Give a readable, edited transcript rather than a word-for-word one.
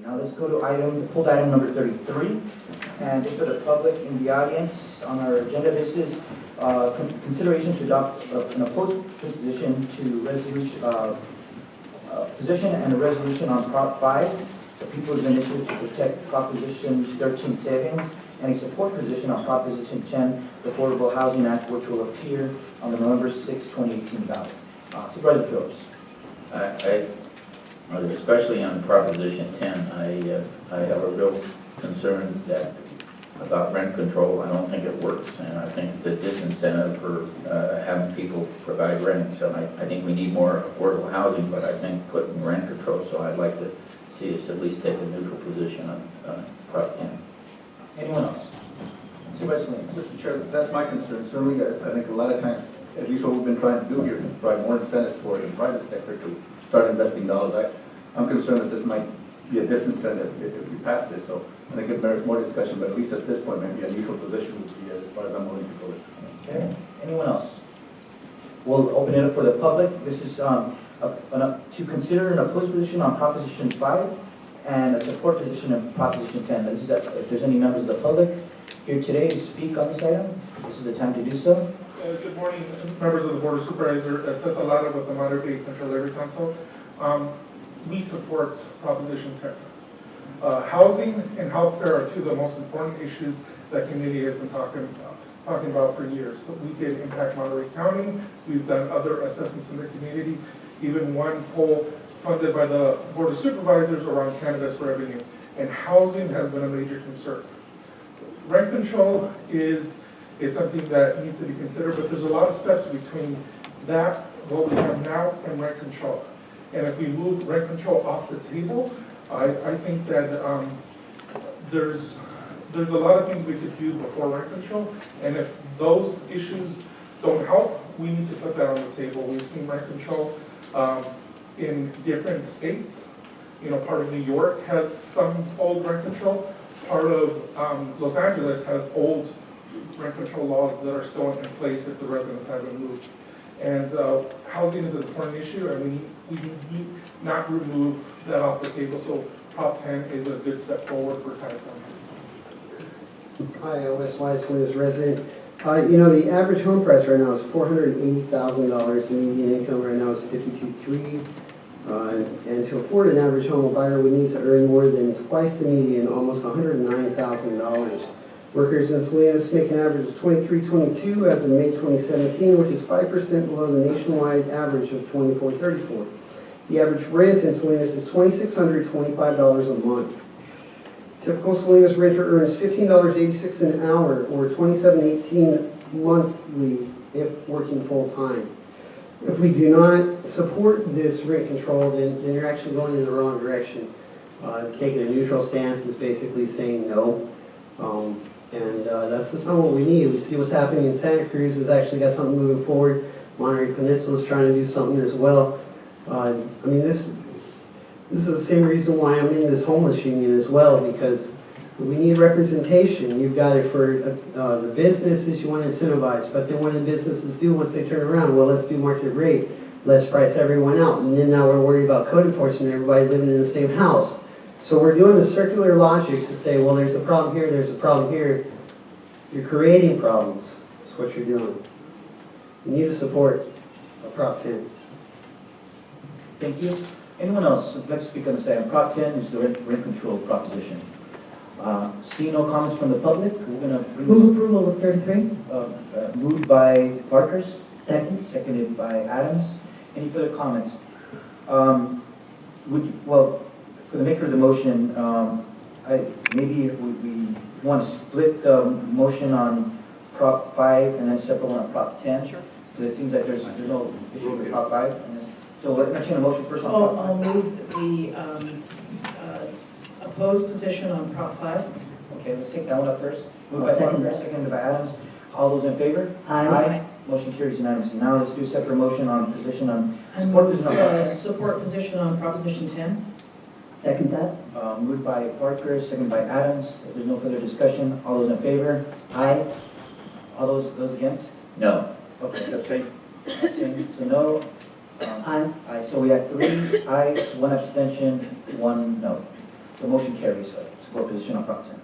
Now let's go to pulled item number 33. And just for the public in the audience, on our agenda, this is consideration to adopt an opposed position to resolution, position and a resolution on Prop 5, the People's Initiative to Protect Proposition 13 savings, and a support position on Proposition 10, the Affordable Housing Act, which will appear on the November 6, 2018 ballot. Supervisor Phillips. Especially on Proposition 10, I have a real concern about rent control. I don't think it works, and I think it's a disincentive for having people provide rent. So I think we need more affordable housing, but I think putting rent control. So I'd like to see us at least take a neutral position on Prop 10. Anyone else? Supervisor Salinas. Mr. Chair, that's my concern. Certainly, I think a lot of times, at least what we've been trying to do here, is provide more incentives for the private sector to start investing dollars. I'm concerned that this might be a disincentive if we pass this. So I think it merits more discussion, but at least at this point, maybe a neutral position would be as far as I'm willing to go. Okay. Anyone else? We'll open it up for the public. This is to consider an opposed position on Proposition 5 and a support position on Proposition 10. This is if there's any members of the public here today to speak on this item, this is the time to do so. Good morning, members of the Board of Supervisors. Salada with the Monterey Central Labor Council. We support Proposition 10. Housing and health care are two of the most important issues that community has been talking about for years. We did impact Monterey County. We've done other assessments in the community, even one poll funded by the Board of Supervisors around cannabis revenue. And housing has been a major concern. Rent control is something that needs to be considered, but there's a lot of steps between that, what we have now, and rent control. And if we move rent control off the table, I think that there's a lot of things we could do before rent control. And if those issues don't help, we need to put that on the table. We've seen rent control in different states. You know, part of New York has some old rent control. Part of Los Angeles has old rent control laws that are still in place if the residents haven't moved. And housing is an important issue, and we need not remove that off the table. So Prop 10 is a good step forward for California. Hi, Wes Wisely as resident. You know, the average home price right now is $480,000. The median income right now is $52,300. And to afford an average home, a buyer would need to earn more than twice the median, almost $109,000. Workers in Salinas make an average of $23.22 as of May 2017, which is 5% below the nationwide average of $24.34. The average rent in Salinas is $2,625 a month. Typical Salinas renter earns $15.86 an hour, or $27.18 monthly if working full-time. If we do not support this rent control, then you're actually going in the wrong direction. Taking a neutral stance is basically saying no. That's just not what we need. We see what's happening in Santa Cruz has actually got something moving forward. Monterey Peninsula is trying to do something as well. I mean, this is the same reason why I'm in this homeless union as well, because we need representation. You've got it for the businesses you want to incentivize, but then what do the businesses do once they turn around? Well, let's do market rate. Let's price everyone out. And then now we're worried about code enforcement, everybody living in the same house. So we're doing the circular logic to say, well, there's a problem here, there's a problem here. You're creating problems. That's what you're doing. You need to support Prop 10. Thank you. Anyone else would like to speak on this item? Prop 10 is the rent control proposition. Seeing no comments from the public, we're going to move approval of 33. Moved by Parkers. Second. Seconded by Adams. Any further comments? For the maker of the motion, maybe we want to split the motion on Prop 5 and then separate one on Prop 10. Sure. Because it seems like there's no issue with Prop 5. So let's mention a motion first on Prop 5. I'll move the opposed position on Prop 5. Okay, let's take that one up first. Moved by Parker, seconded by Adams. All those in favor? Aye. Motion carries unanimously. Now let's do a separate motion on position on Support position on Proposition 10. Second that. Moved by Parker, seconded by Adams. If there's no further discussion, all those in favor? Aye. All those against? No. Okay, abstain. So no. Aye. So we have 3 ayes, 1 abstention, 1 no. The motion carries. Support position on Prop 10.